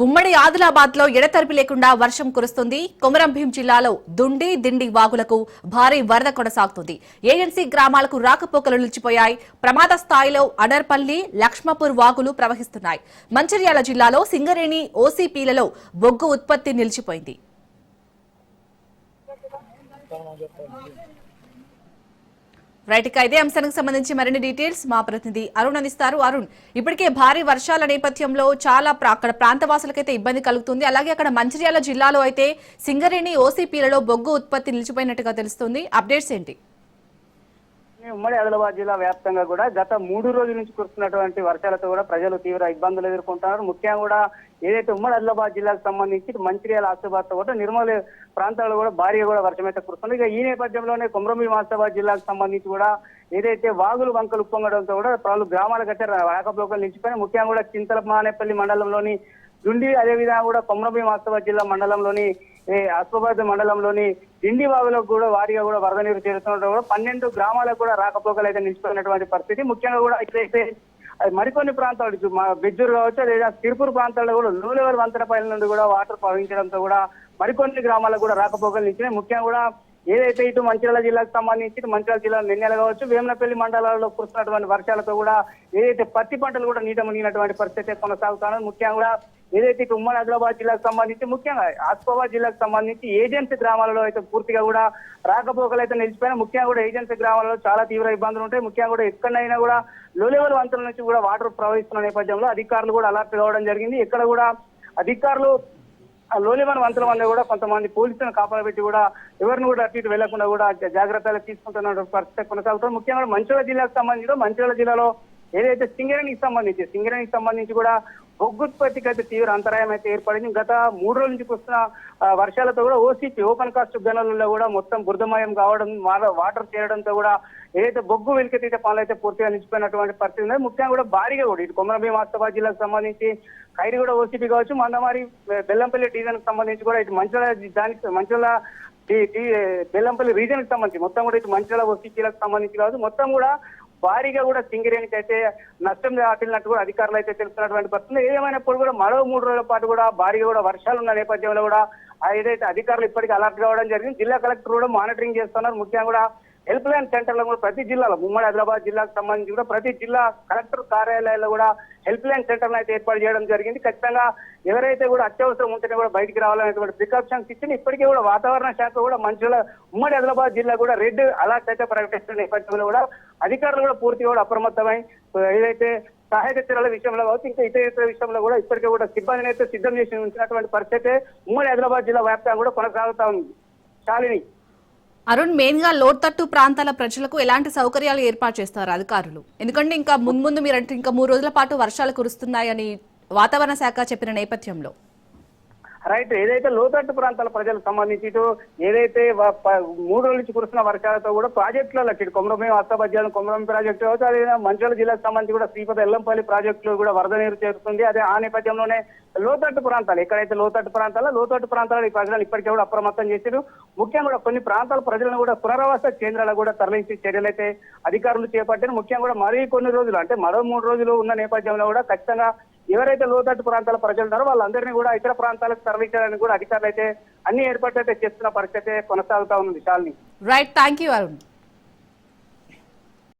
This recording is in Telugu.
ఉమ్మడి ఆదిలాబాద్ లో ఎడతెరిపి లేకుండా వర్షం కురుస్తుంది. కొమరంభీం జిల్లాలో దుండి దిండి వాగులకు భారీ వరద కొనసాగుతుంది. ఏజెన్సీ గ్రామాలకు రాకపోకలు నిలిచిపోయాయి. ప్రమాద స్థాయిలో అనర్పల్లి, లక్ష్మపూర్ వాగులు ప్రవహిస్తున్నాయి. మంచిర్యాల జిల్లాలో సింగరేణి ఓసీపీలలో బొగ్గు ఉత్పత్తి నిలిచిపోయింది. రైట్, ఇక ఇదే అంశానికి సంబంధించి మరిన్ని డీటెయిల్స్ మా ప్రతినిధి అరుణ్ అందిస్తారు. అరుణ్, ఇప్పటికే భారీ వర్షాల నేపథ్యంలో చాలా అక్కడ ప్రాంతవాసులకైతే ఇబ్బంది కలుగుతుంది. అలాగే అక్కడ మంచిర్యాల జిల్లాలో అయితే సింగరేణి ఓసీపీలలో బొగ్గు ఉత్పత్తి నిలిచిపోయినట్టుగా తెలుస్తుంది. అప్డేట్స్ ఏంటి? ఉమ్మడి ఆదిలాబాద్ జిల్లా వ్యాప్తంగా కూడా గత 3 రోజుల నుంచి కురుస్తున్నటువంటి వర్షాలతో కూడా ప్రజలు తీవ్ర ఇబ్బందులు ఎదుర్కొంటున్నారు. ముఖ్యంగా కూడా ఏదైతే ఉమ్మడి ఆదిలాబాద్ జిల్లాకు సంబంధించి మంచిర్యాల, ఆసిఫాబాద్ తో పాటు నిర్మల్ ప్రాంతాల్లో కూడా భారీగా కూడా వర్షం అయితే కురుస్తుంది. ఇక ఈ నేపథ్యంలోనే కొమరంభీం, ఆసిఫాబాద్ జిల్లాకు సంబంధించి కూడా ఏదైతే వాగులు వంకలు ఉప్పొంగడంతో కూడా పలు గ్రామాలకైతే రాకపోకలు నిలిచిపోయినాయి. ముఖ్యంగా కూడా చింతలమానేపల్లి మండలంలోని దుండి, అదేవిధంగా కూడా కొమరంభీం, ఆసిఫాబాద్ జిల్లా మండలంలోని ఆసిఫాబాద్ మండలంలోని దిండి వాగులకు కూడా వారిగా కూడా వరద నీరు చేరుతుండడం కూడా 12 గ్రామాలకు కూడా రాకపోకలు అయితే నిలిచిపోయినటువంటి పరిస్థితి. ముఖ్యంగా కూడా ఇదైతే మరికొన్ని ప్రాంతాలు బెజ్జూరు కావచ్చు, లేదా తిరుపూర్ ప్రాంతాల్లో కూడా లో లెవెల్ వంతెనపైల నుండి కూడా వాటర్ ప్రవహించడంతో కూడా మరికొన్ని గ్రామాలకు కూడా రాకపోకలు నిలిచినాయి. ముఖ్యంగా కూడా ఏదైతే ఇటు మంచిర్యాల జిల్లాకు సంబంధించి మంచిర్యాల జిల్లా నిన్నెల కావచ్చు, వేమనపల్లి మండలాల్లో కురుస్తున్నటువంటి వర్షాలతో కూడా ఏదైతే పత్తి పంటలు కూడా నీట మునిగినటువంటి పరిస్థితి కొనసాగుతున్నది. ముఖ్యంగా కూడా ఏదైతే ఇటు ఉమ్మడి ఆదిలాబాద్ జిల్లాకు సంబంధించి ముఖ్యంగా ఆసిఫాబాద్ జిల్లాకు సంబంధించి ఏజెన్సీ గ్రామాలలో అయితే పూర్తిగా కూడా రాకపోకలు అయితే నిలిచిపోయినా. ముఖ్యంగా కూడా ఏజెన్సీ గ్రామాలలో చాలా తీవ్ర ఇబ్బందులు ఉంటాయి. ముఖ్యంగా కూడా ఎక్కడైనా కూడా లో లెవెల్ వంతుల నుంచి కూడా వాటర్ ప్రవహిస్తున్న నేపథ్యంలో అధికారులు కూడా అలర్ట్ కావడం జరిగింది. ఇక్కడ కూడా అధికారులు లో లెవెల్ వంతుల వల్ల కూడా కొంతమంది పోలీసులను కాపాడబెట్టి కూడా ఎవరిని కూడా అటు ఇటు వెళ్లకుండా కూడా జాగ్రత్తలు తీసుకుంటున్న పరిస్థితి కొనసాగుతుంది. ముఖ్యంగా మంచిర్యాల జిల్లాకు సంబంధించి మంచిర్యాల జిల్లాలో ఏదైతే సింగరేణికి సంబంధించి కూడా బొగ్గు ఉత్పత్తికి అయితే తీవ్ర అంతరాయం అయితే ఏర్పడింది. గత 3 రోజుల నుంచి వస్తున్న వర్షాలతో కూడా ఓసీపీ ఓపెన్ కాస్ట్ గనులలో కూడా మొత్తం బురదమయం కావడం, వాటర్ చేరడంతో కూడా ఏదైతే బొగ్గు వెలికితీత పనులు అయితే పూర్తిగా నిలిచిపోయినటువంటి పరిస్థితి ఉంది. ముఖ్యంగా కూడా భారీగా కూడా ఇటు కొమరంభీం, ఆసిఫాబాద్ జిల్లాకు సంబంధించి ఖైరిగూడ ఓసీపీ కావచ్చు, మందమారి, బెల్లంపల్లి డివిజన్ కి సంబంధించి కూడా ఇటు మంచిర్యాల బెల్లంపల్లి రీజన్ కి సంబంధించి మొత్తం కూడా ఇటు మంచిర్యాల ఓసీపీలకు సంబంధించి కావచ్చు మొత్తం కూడా భారీగా కూడా సింగరేణికి అయితే నష్టం దాటినట్టు కూడా అధికారులు అయితే తెలుస్తున్నటువంటి పరిస్థితి. ఏమైనప్పుడు కూడా మరో 3 రోజుల పాటు కూడా భారీగా కూడా వర్షాలు ఉన్న నేపథ్యంలో కూడా ఏదైతే అధికారులు ఇప్పటికీ అలర్ట్ కావడం జరిగింది. జిల్లా కలెక్టర్ కూడా మానిటరింగ్ చేస్తున్నారు. ముఖ్యంగా కూడా హెల్ప్ లైన్ సెంటర్లో కూడా ప్రతి జిల్లాలో ఉమ్మడి ఆదిలాబాద్ జిల్లాకు సంబంధించి కూడా ప్రతి జిల్లా కలెక్టర్ కార్యాలయాల్లో కూడా హెల్ప్ లైన్ సెంటర్లు అయితే ఏర్పాటు చేయడం జరిగింది. ఖచ్చితంగా ఎవరైతే కూడా అత్యవసరం ఉంటేనే కూడా బయటికి రావాలనేటువంటి ప్రికాషన్స్ ఇచ్చింది. ఇప్పటికీ కూడా వాతావరణ శాఖ కూడా మంచిర్యాల ఉమ్మడి ఆదిలాబాద్ జిల్లా కూడా రెడ్ అలర్ట్ అయితే ప్రకటిస్తున్న నేపథ్యంలో కూడా అధికారులు కూడా పూర్తిగా కూడా అప్రమత్తమై ఏదైతే సహాయక చర్యల విషయంలో కావచ్చు ఇంకా ఇతర విషయంలో కూడా ఇప్పటికే కూడా సిబ్బందిని అయితే సిద్ధం చేసి ఉంచినటువంటి పరిస్థితి ఉమ్మడి ఆదిలాబాద్ జిల్లా వ్యాప్తంగా కూడా కొనసాగుతా ఉంది. శాలిని, అరుణ్, మెయిన్ గా లోతట్టు ప్రాంతాల ప్రజలకు ఎలాంటి సౌకర్యాలు ఏర్పాటు చేస్తారు అధికారులు? ఎందుకంటే ఇంకా ముందు మీరంటే ఇంకా 3 రోజుల పాటు వర్షాలు కురుస్తున్నాయని వాతావరణ శాఖ చెప్పిన నేపథ్యంలో రైట్, ఏదైతే లోతట్టు ప్రాంతాల ప్రజలకు సంబంధించి ఇటు ఏదైతే 3 రోజుల నుంచి కురుస్తున్న వర్షాలతో కూడా ప్రాజెక్టులలో ఇటు కొమరంభీం, ఆసిఫాబాద్ జిల్లా కొమరంభీం ప్రాజెక్టు కావచ్చు, అదేవిధంగా మంచిర్యాల జిల్లాకు సంబంధించి కూడా శ్రీపతి ఎల్లంపల్లి ప్రాజెక్టులో కూడా వరద నీరు చేరుతుంది. అదే ఆ నేపథ్యంలోనే లోతట్టు ప్రాంతాలు ఎక్కడైతే లోతట్టు ప్రాంతాల్లో ఈ ప్రజలను ఇప్పటికే కూడా అప్రమత్తం చేశారు. ముఖ్యంగా కూడా కొన్ని ప్రాంతాల ప్రజలను కూడా పునరావాస కేంద్రాలకు కూడా తరలించే చర్యలైతే అధికారులు చేపట్టారు. ముఖ్యంగా కూడా మరీ కొన్ని రోజులు అంటే మరో 3 రోజులు ఉన్న నేపథ్యంలో కూడా ఖచ్చితంగా ఎవరైతే లోతట్టు ప్రాంతాల ప్రజలు ఉన్నారో వాళ్ళందరినీ కూడా ఇతర ప్రాంతాలకు తరలించడానికి కూడా అధికారులు అయితే అన్ని ఏర్పాట్లు అయితే చేస్తున్న పరిస్థితి కొనసాగుతా ఉంది. Shalini, right, thank you Arun.